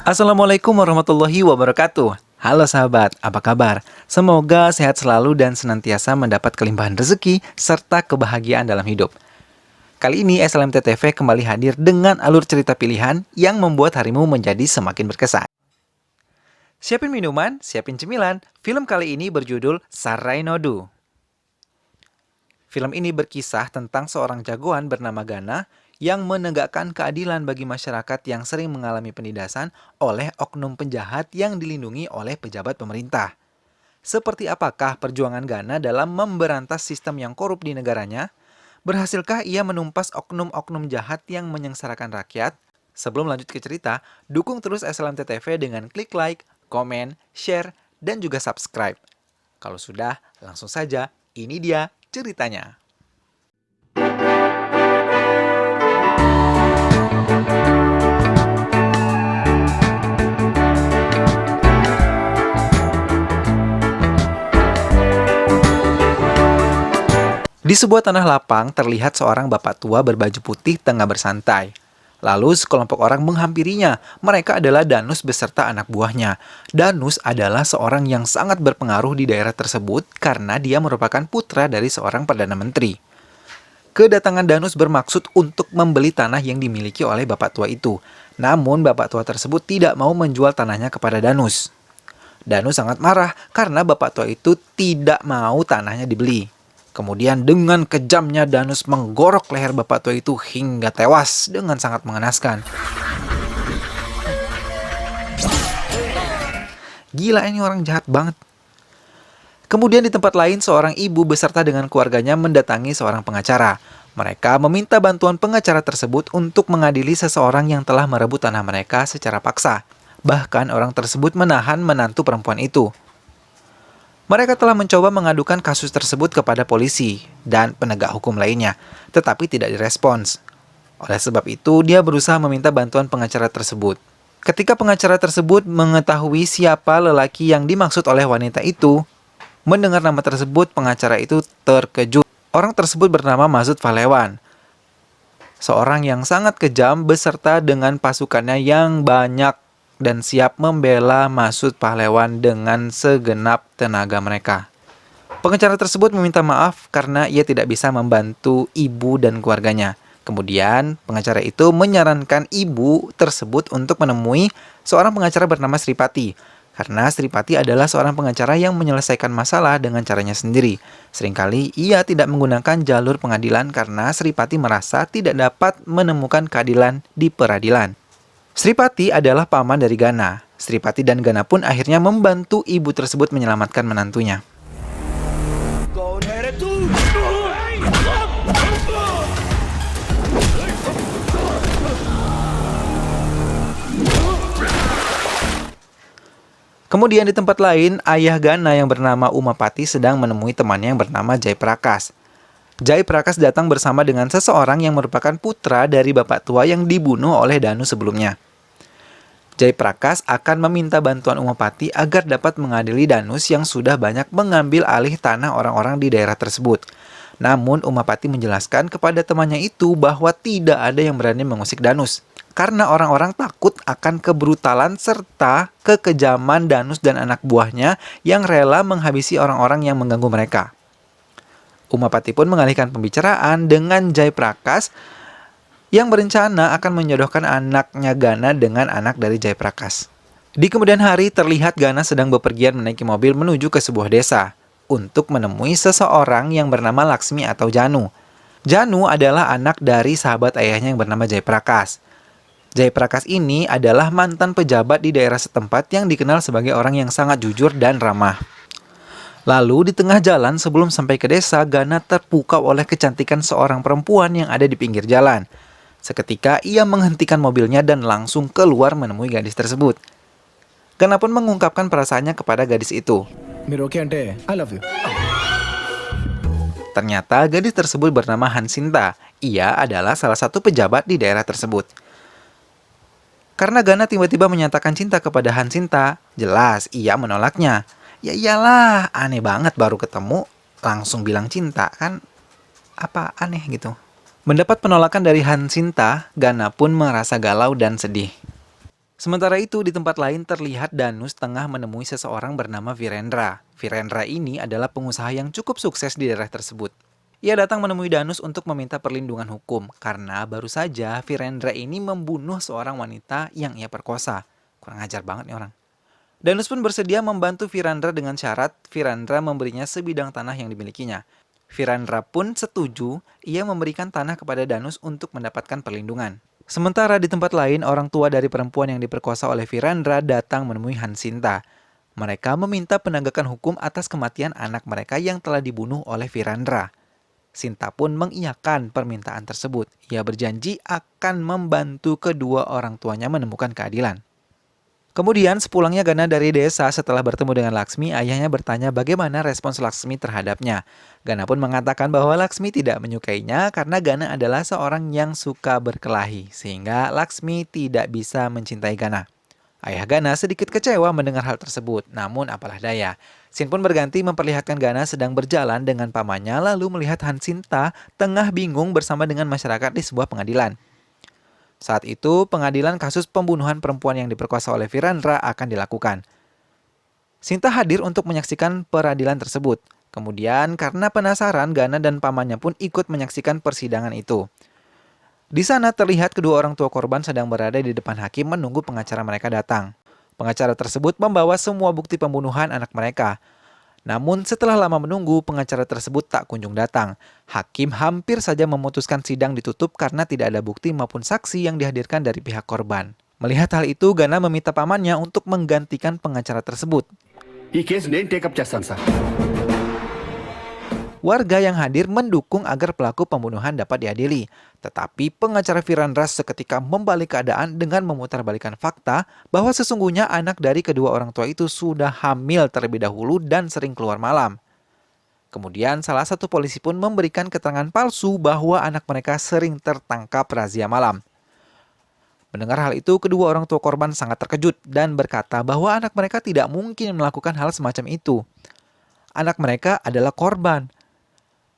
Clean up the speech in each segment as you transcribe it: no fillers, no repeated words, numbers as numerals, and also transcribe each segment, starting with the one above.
Assalamualaikum warahmatullahi wabarakatuh. Halo sahabat, apa kabar? Semoga sehat selalu dan senantiasa mendapat kelimpahan rezeki serta kebahagiaan dalam hidup. Kali ini SLMT TV kembali hadir dengan alur cerita pilihan yang membuat harimu menjadi semakin berkesan. Siapin minuman, siapin cemilan. Film kali ini berjudul Sarai Nodu. Film ini berkisah tentang seorang jagoan bernama Gana yang menegakkan keadilan bagi masyarakat yang sering mengalami penindasan oleh oknum penjahat yang dilindungi oleh pejabat pemerintah. Seperti apakah perjuangan Gana dalam memberantas sistem yang korup di negaranya? Berhasilkah ia menumpas oknum-oknum jahat yang menyengsarakan rakyat? Sebelum lanjut ke cerita, dukung terus SLMT TV dengan klik like, komen, share, dan juga subscribe. Kalau sudah, langsung saja, ini dia ceritanya. Di sebuah tanah lapang, terlihat seorang bapak tua berbaju putih tengah bersantai. Lalu sekelompok orang menghampirinya. Mereka adalah Danus beserta anak buahnya. Danus adalah seorang yang sangat berpengaruh di daerah tersebut karena dia merupakan putra dari seorang perdana menteri. Kedatangan Danus bermaksud untuk membeli tanah yang dimiliki oleh bapak tua itu. Namun bapak tua tersebut tidak mau menjual tanahnya kepada Danus. Danus sangat marah karena bapak tua itu tidak mau tanahnya dibeli. Kemudian dengan kejamnya Danus menggorok leher bapak tua itu hingga tewas dengan sangat mengenaskan. Gila, ini orang jahat banget. Kemudian di tempat lain seorang ibu beserta dengan keluarganya mendatangi seorang pengacara. Mereka meminta bantuan pengacara tersebut untuk mengadili seseorang yang telah merebut tanah mereka secara paksa. Bahkan orang tersebut menahan menantu perempuan itu. Mereka telah mencoba mengadukan kasus tersebut kepada polisi dan penegak hukum lainnya, tetapi tidak direspons. Oleh sebab itu, dia berusaha meminta bantuan pengacara tersebut. Ketika pengacara tersebut mengetahui siapa lelaki yang dimaksud oleh wanita itu, mendengar nama tersebut, pengacara itu terkejut. Orang tersebut bernama Masud Falewan, seorang yang sangat kejam beserta dengan pasukannya yang banyak dan siap membela Masud Pahlawan dengan segenap tenaga mereka. Pengacara tersebut meminta maaf karena ia tidak bisa membantu ibu dan keluarganya. Kemudian, pengacara itu menyarankan ibu tersebut untuk menemui seorang pengacara bernama Sripati. Karena Sripati adalah seorang pengacara yang menyelesaikan masalah dengan caranya sendiri. Seringkali ia tidak menggunakan jalur pengadilan karena Sripati merasa tidak dapat menemukan keadilan di peradilan. Sripati adalah paman dari Gana. Sripati dan Gana pun akhirnya membantu ibu tersebut menyelamatkan menantunya. Kemudian di tempat lain, ayah Gana yang bernama Umapati sedang menemui temannya yang bernama Jai Prakas. Jai Prakas datang bersama dengan seseorang yang merupakan putra dari bapak tua yang dibunuh oleh Danu sebelumnya. Jai Prakas akan meminta bantuan Umapati agar dapat mengadili Danus yang sudah banyak mengambil alih tanah orang-orang di daerah tersebut. Namun Umapati menjelaskan kepada temannya itu bahwa tidak ada yang berani mengusik Danus, karena orang-orang takut akan kebrutalan serta kekejaman Danus dan anak buahnya yang rela menghabisi orang-orang yang mengganggu mereka. Umapati pun mengalihkan pembicaraan dengan Jai Prakas yang berencana akan menjodohkan anaknya Gana dengan anak dari Jai Prakas. Di kemudian hari terlihat Gana sedang bepergian menaiki mobil menuju ke sebuah desa untuk menemui seseorang yang bernama Laksmi atau Janu. Janu adalah anak dari sahabat ayahnya yang bernama Jai Prakas. Jai Prakas ini adalah mantan pejabat di daerah setempat yang dikenal sebagai orang yang sangat jujur dan ramah. Lalu di tengah jalan sebelum sampai ke desa, Gana terpukau oleh kecantikan seorang perempuan yang ada di pinggir jalan. Seketika ia menghentikan mobilnya dan langsung keluar menemui gadis tersebut. Gana pun mengungkapkan perasaannya kepada gadis itu. I love you. Ternyata gadis tersebut bernama Hansinta. Ia adalah salah satu pejabat di daerah tersebut. Karena Gana tiba-tiba menyatakan cinta kepada Hansinta, jelas ia menolaknya. Ya iyalah, aneh banget baru ketemu langsung bilang cinta, kan apa aneh gitu. Mendapat penolakan dari Hansinta, Gana pun merasa galau dan sedih. Sementara itu, di tempat lain terlihat Danus tengah menemui seseorang bernama Virendra. Virendra ini adalah pengusaha yang cukup sukses di daerah tersebut. Ia datang menemui Danus untuk meminta perlindungan hukum karena baru saja Virendra ini membunuh seorang wanita yang ia perkosa. Kurang ajar banget nih orang. Danus pun bersedia membantu Virendra dengan syarat Virendra memberinya sebidang tanah yang dimilikinya. Virendra pun setuju, ia memberikan tanah kepada Danus untuk mendapatkan perlindungan. Sementara di tempat lain, orang tua dari perempuan yang diperkosa oleh Virendra datang menemui Hansinta. Mereka meminta penegakan hukum atas kematian anak mereka yang telah dibunuh oleh Virendra. Sinta pun mengiyakan permintaan tersebut. Ia berjanji akan membantu kedua orang tuanya menemukan keadilan. Kemudian sepulangnya Gana dari desa setelah bertemu dengan Laksmi, ayahnya bertanya bagaimana respons Laksmi terhadapnya. Gana pun mengatakan bahwa Laksmi tidak menyukainya karena Gana adalah seorang yang suka berkelahi, sehingga Laksmi tidak bisa mencintai Gana. Ayah Gana sedikit kecewa mendengar hal tersebut, namun apalah daya. Sin pun berganti memperlihatkan Gana sedang berjalan dengan pamannya lalu melihat Hansinta tengah bingung bersama dengan masyarakat di sebuah pengadilan. Saat itu, pengadilan kasus pembunuhan perempuan yang diperkosa oleh Virendra akan dilakukan. Sinta hadir untuk menyaksikan peradilan tersebut. Kemudian, karena penasaran, Gana dan pamannya pun ikut menyaksikan persidangan itu. Di sana terlihat kedua orang tua korban sedang berada di depan hakim menunggu pengacara mereka datang. Pengacara tersebut membawa semua bukti pembunuhan anak mereka. Namun setelah lama menunggu, pengacara tersebut tak kunjung datang. Hakim hampir saja memutuskan sidang ditutup karena tidak ada bukti maupun saksi yang dihadirkan dari pihak korban. Melihat hal itu, Gana meminta pamannya untuk menggantikan pengacara tersebut. ఈ కేసు నేను టేకప్ చేస్తాను sir. Warga yang hadir mendukung agar pelaku pembunuhan dapat diadili. Tetapi pengacara Virendra seketika membalik keadaan dengan memutarbalikkan fakta bahwa sesungguhnya anak dari kedua orang tua itu sudah hamil terlebih dahulu dan sering keluar malam. Kemudian salah satu polisi pun memberikan keterangan palsu bahwa anak mereka sering tertangkap razia malam. Mendengar hal itu, kedua orang tua korban sangat terkejut dan berkata bahwa anak mereka tidak mungkin melakukan hal semacam itu. Anak mereka adalah korban.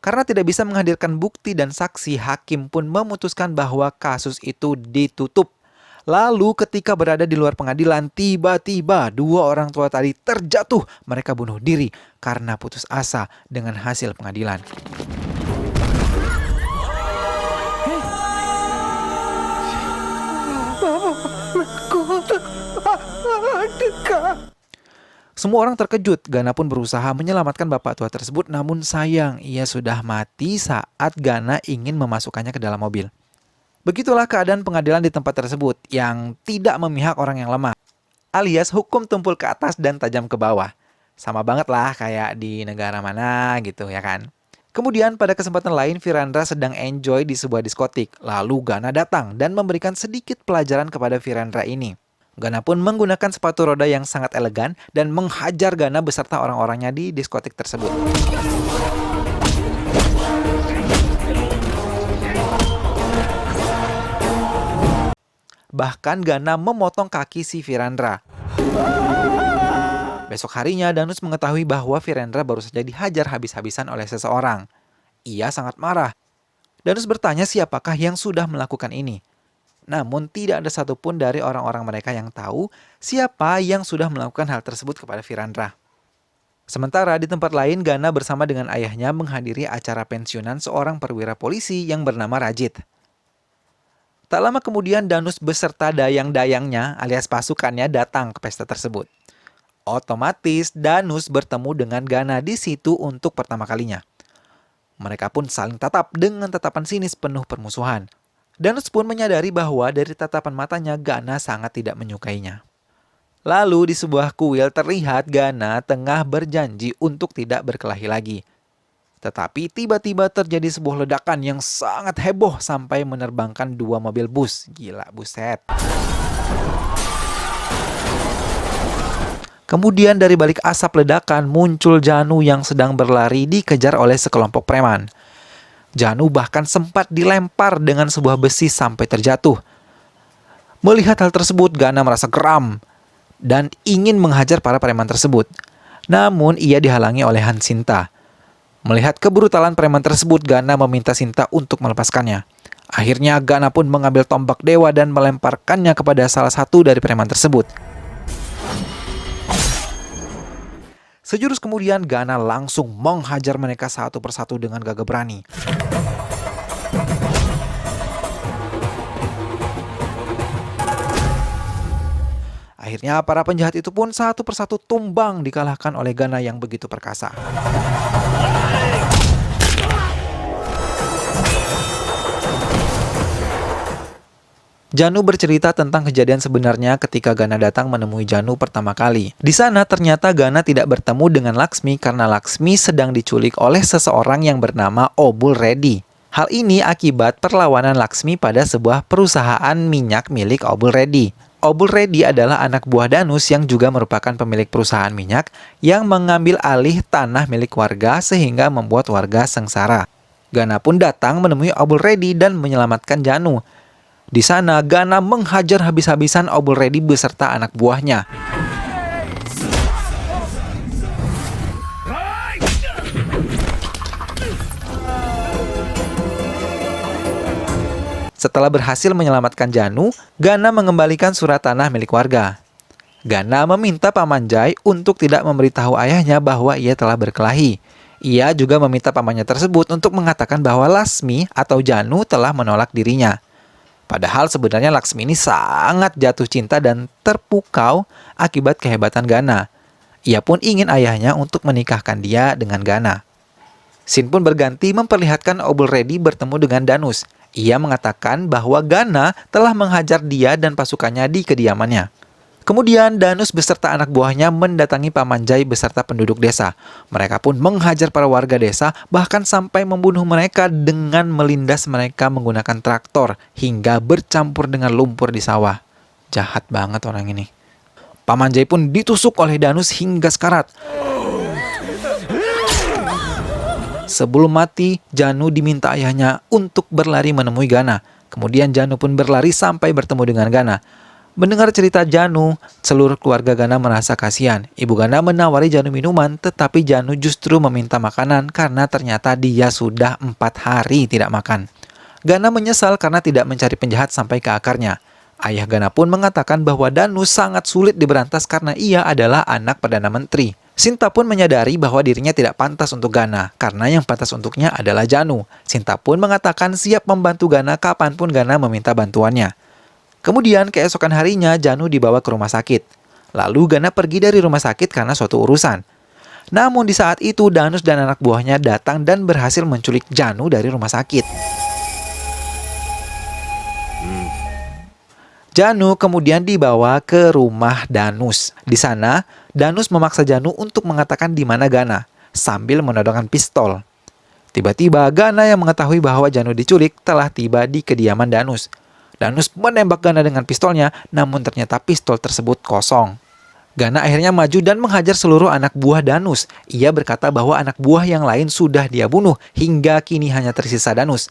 Karena tidak bisa menghadirkan bukti dan saksi, hakim pun memutuskan bahwa kasus itu ditutup. Lalu ketika berada di luar pengadilan, tiba-tiba dua orang tua tadi terjatuh. Mereka bunuh diri karena putus asa dengan hasil pengadilan. Semua orang terkejut. Gana pun berusaha menyelamatkan bapak tua tersebut, namun sayang ia sudah mati saat Gana ingin memasukkannya ke dalam mobil. Begitulah keadaan pengadilan di tempat tersebut yang tidak memihak orang yang lemah, alias hukum tumpul ke atas dan tajam ke bawah. Sama banget lah kayak di negara mana gitu ya kan. Kemudian pada kesempatan lain Virendra sedang enjoy di sebuah diskotik. Lalu Gana datang dan memberikan sedikit pelajaran kepada Virendra ini. Gana pun menggunakan sepatu roda yang sangat elegan dan menghajar Gana beserta orang-orangnya di diskotik tersebut. Bahkan Gana memotong kaki si Virendra. Besok harinya Danus mengetahui bahwa Virendra baru saja dihajar habis-habisan oleh seseorang. Ia sangat marah. Danus bertanya siapakah yang sudah melakukan ini. Namun tidak ada satupun dari orang-orang mereka yang tahu siapa yang sudah melakukan hal tersebut kepada Virendra. Sementara di tempat lain, Gana bersama dengan ayahnya menghadiri acara pensiunan seorang perwira polisi yang bernama Rajit. Tak lama kemudian Danus beserta dayang-dayangnya alias pasukannya datang ke pesta tersebut. Otomatis Danus bertemu dengan Gana di situ untuk pertama kalinya. Mereka pun saling tatap dengan tatapan sinis penuh permusuhan. Danus pun menyadari bahwa dari tatapan matanya Gana sangat tidak menyukainya. Lalu di sebuah kuil terlihat Gana tengah berjanji untuk tidak berkelahi lagi. Tetapi tiba-tiba terjadi sebuah ledakan yang sangat heboh sampai menerbangkan dua mobil bus. Gila, buset. Kemudian dari balik asap ledakan muncul Janu yang sedang berlari dikejar oleh sekelompok preman. Janu bahkan sempat dilempar dengan sebuah besi sampai terjatuh. Melihat hal tersebut, Gana merasa geram dan ingin menghajar para preman tersebut. Namun ia dihalangi oleh Hansinta. Melihat kebrutalan preman tersebut, Gana meminta Sinta untuk melepaskannya. Akhirnya Gana pun mengambil tombak dewa dan melemparkannya kepada salah satu dari preman tersebut. Sejurus kemudian Gana langsung menghajar mereka satu persatu dengan gagah berani. Akhirnya para penjahat itu pun satu persatu tumbang dikalahkan oleh Gana yang begitu perkasa. Janu bercerita tentang kejadian sebenarnya ketika Gana datang menemui Janu pertama kali. Di sana ternyata Gana tidak bertemu dengan Laksmi karena Laksmi sedang diculik oleh seseorang yang bernama Obul Reddy. Hal ini akibat perlawanan Laksmi pada sebuah perusahaan minyak milik Obul Reddy. Obul Reddy adalah anak buah Danus yang juga merupakan pemilik perusahaan minyak yang mengambil alih tanah milik warga sehingga membuat warga sengsara. Gana pun datang menemui Obul Reddy dan menyelamatkan Janu. Di sana, Gana menghajar habis-habisan Obul Reddy beserta anak buahnya. Setelah berhasil menyelamatkan Janu, Gana mengembalikan surat tanah milik warga. Gana meminta Paman Jai untuk tidak memberitahu ayahnya bahwa ia telah berkelahi. Ia juga meminta pamannya tersebut untuk mengatakan bahwa Lasmi atau Janu telah menolak dirinya. Padahal sebenarnya Laksmi ini sangat jatuh cinta dan terpukau akibat kehebatan Gana. Ia pun ingin ayahnya untuk menikahkan dia dengan Gana. Scene pun berganti memperlihatkan Obul Reddy bertemu dengan Danus. Ia mengatakan bahwa Gana telah menghajar dia dan pasukannya di kediamannya. Kemudian Danus beserta anak buahnya mendatangi Paman Jai beserta penduduk desa. Mereka pun menghajar para warga desa, bahkan sampai membunuh mereka dengan melindas mereka menggunakan traktor hingga bercampur dengan lumpur di sawah. Jahat banget orang ini. Paman Jai pun ditusuk oleh Danus hingga sekarat. Sebelum mati, Janu diminta ayahnya untuk berlari menemui Gana. Kemudian Janu pun berlari sampai bertemu dengan Gana. Mendengar cerita Janu, seluruh keluarga Gana merasa kasihan. Ibu Gana menawari Janu minuman, tetapi Janu justru meminta makanan karena ternyata dia sudah 4 hari tidak makan. Gana menyesal karena tidak mencari penjahat sampai ke akarnya. Ayah Gana pun mengatakan bahwa Danu sangat sulit diberantas karena ia adalah anak Perdana Menteri. Sinta pun menyadari bahwa dirinya tidak pantas untuk Gana, karena yang pantas untuknya adalah Janu. Sinta pun mengatakan siap membantu Gana kapanpun Gana meminta bantuannya. Kemudian keesokan harinya Janu dibawa ke rumah sakit. Lalu Gana pergi dari rumah sakit karena suatu urusan. Namun di saat itu Danus dan anak buahnya datang dan berhasil menculik Janu dari rumah sakit. Janu kemudian dibawa ke rumah Danus. Di sana, Danus memaksa Janu untuk mengatakan di mana Gana, sambil menodongkan pistol. Tiba-tiba Gana yang mengetahui bahwa Janu diculik telah tiba di kediaman Danus. Danus menembak Gana dengan pistolnya, namun ternyata pistol tersebut kosong. Gana akhirnya maju dan menghajar seluruh anak buah Danus. Ia berkata bahwa anak buah yang lain sudah dia bunuh, hingga kini hanya tersisa Danus.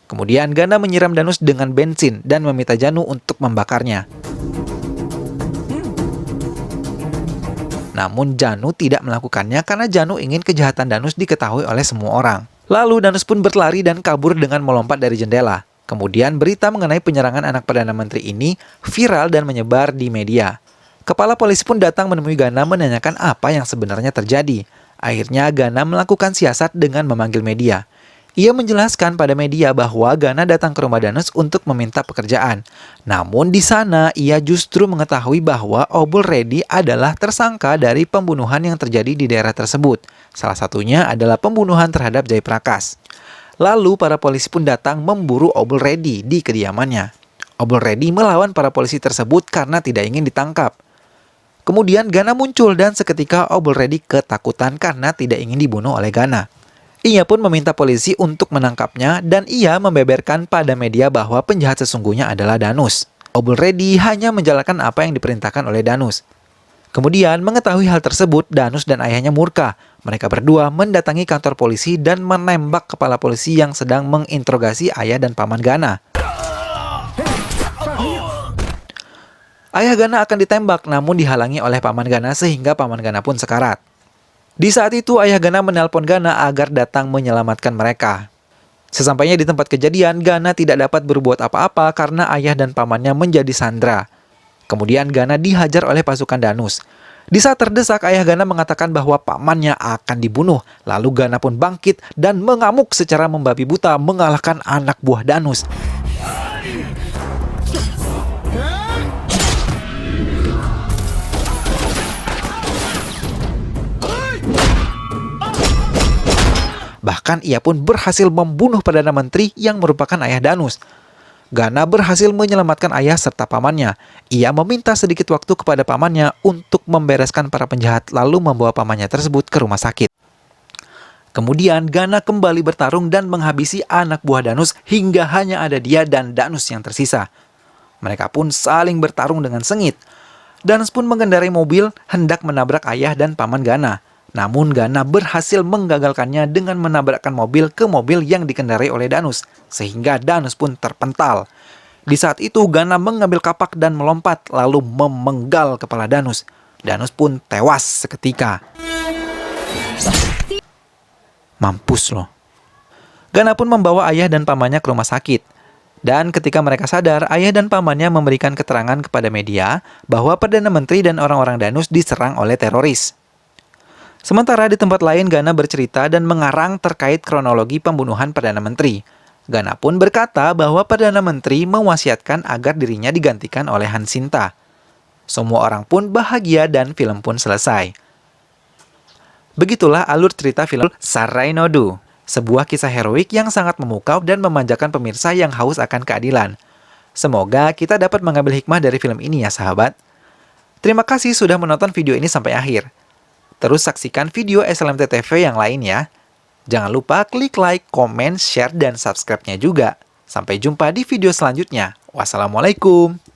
Kemudian Gana menyiram Danus dengan bensin dan meminta Janu untuk membakarnya. Namun Janu tidak melakukannya karena Janu ingin kejahatan Danus diketahui oleh semua orang. Lalu Danus pun berlari dan kabur dengan melompat dari jendela. Kemudian berita mengenai penyerangan anak Perdana Menteri ini viral dan menyebar di media. Kepala polisi pun datang menemui Gana menanyakan apa yang sebenarnya terjadi. Akhirnya Gana melakukan siasat dengan memanggil media. Ia menjelaskan pada media bahwa Gana datang ke rumah Danus untuk meminta pekerjaan. Namun di sana ia justru mengetahui bahwa Obul Reddy adalah tersangka dari pembunuhan yang terjadi di daerah tersebut. Salah satunya adalah pembunuhan terhadap Jai Prakas. Lalu para polisi pun datang memburu Obul Reddy di kediamannya. Obul Reddy melawan para polisi tersebut karena tidak ingin ditangkap. Kemudian Gana muncul dan seketika Obul Reddy ketakutan karena tidak ingin dibunuh oleh Gana. Ia pun meminta polisi untuk menangkapnya dan ia membeberkan pada media bahwa penjahat sesungguhnya adalah Danus. Obul Reddy hanya menjalankan apa yang diperintahkan oleh Danus. Kemudian mengetahui hal tersebut, Danus dan ayahnya murka. Mereka berdua mendatangi kantor polisi dan menembak kepala polisi yang sedang menginterogasi ayah dan paman Gana. Ayah Gana akan ditembak namun dihalangi oleh paman Gana sehingga paman Gana pun sekarat. Di saat itu ayah Gana menelpon Gana agar datang menyelamatkan mereka. Sesampainya di tempat kejadian, Gana tidak dapat berbuat apa-apa karena ayah dan pamannya menjadi sandera. Kemudian Gana dihajar oleh pasukan Danus. Di saat terdesak, ayah Gana mengatakan bahwa pamannya akan dibunuh. Lalu Gana pun bangkit dan mengamuk secara membabi buta mengalahkan anak buah Danus. Bahkan ia pun berhasil membunuh Perdana Menteri yang merupakan ayah Danus. Gana berhasil menyelamatkan ayah serta pamannya. Ia meminta sedikit waktu kepada pamannya untuk membereskan para penjahat lalu membawa pamannya tersebut ke rumah sakit. Kemudian Gana kembali bertarung dan menghabisi anak buah Danus hingga hanya ada dia dan Danus yang tersisa. Mereka pun saling bertarung dengan sengit. Danus pun mengendarai mobil hendak menabrak ayah dan paman Gana. Namun Gana berhasil menggagalkannya dengan menabrakkan mobil ke mobil yang dikendarai oleh Danus, sehingga Danus pun terpental. Di saat itu Gana mengambil kapak dan melompat, lalu memenggal kepala Danus. Danus pun tewas seketika. Mampus loh. Gana pun membawa ayah dan pamannya ke rumah sakit. Dan ketika mereka sadar, ayah dan pamannya memberikan keterangan kepada media bahwa Perdana Menteri dan orang-orang Danus diserang oleh teroris. Sementara di tempat lain, Gana bercerita dan mengarang terkait kronologi pembunuhan Perdana Menteri. Gana pun berkata bahwa Perdana Menteri mewasiatkan agar dirinya digantikan oleh Han Sinta. Semua orang pun bahagia dan film pun selesai. Begitulah alur cerita film Sarai Nodu, sebuah kisah heroik yang sangat memukau dan memanjakan pemirsa yang haus akan keadilan. Semoga kita dapat mengambil hikmah dari film ini ya sahabat. Terima kasih sudah menonton video ini sampai akhir. Terus saksikan video SLMT TV yang lain ya. Jangan lupa klik like, komen, share, dan subscribe-nya juga. Sampai jumpa di video selanjutnya. Wassalamualaikum.